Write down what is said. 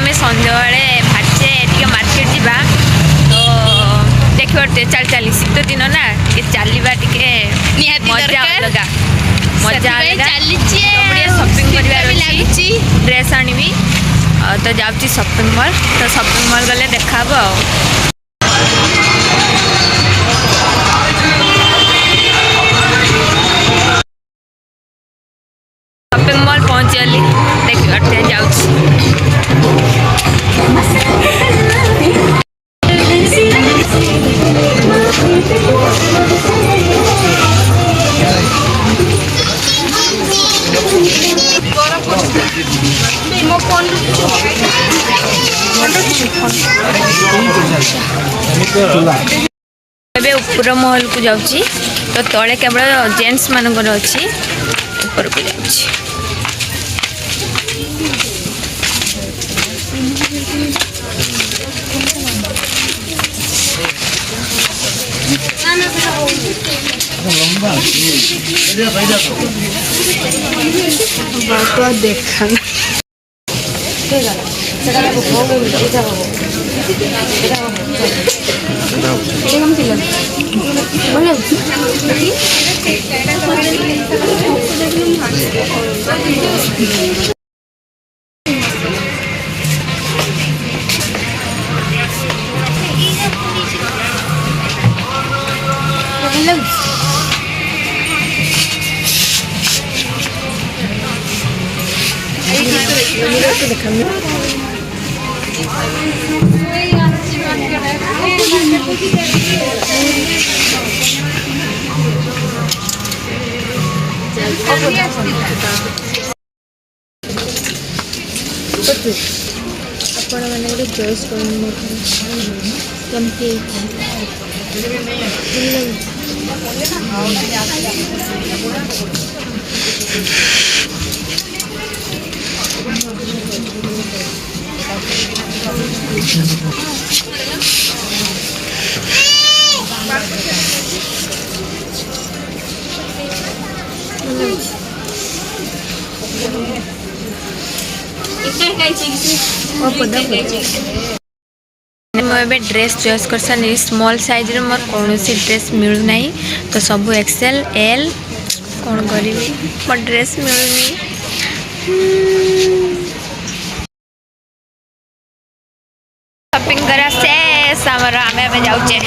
आम संध्या बाहरचे टे मार्केट जावा तो देखिए चल चली शीत दिन ना चलवा टे मजा अलग मजा शॉपिंग कर ड्रेस आनी तो जाऊँगी शॉपिंग मॉल तो शॉपिंग मॉल गले देखा शॉपिंग मॉल पहुँच गली देखते जाऊँ ऊपर महल को जाऊँगी तो तले केवल जेंट्स मानकर अच्छी ऊपर को जाऊँगी देखा आपण मैंने गोटे चॉइस करमती मुझे ड्रेस चॉइस कर सारी स्मॉल साइज रे मोर कौन सी ड्रेस मिलूना तो सब एक्सएल एल कौन करी मोर ड्रेस मिलूनी शॉपिंग करा शेष आमर आमे जाऊचे।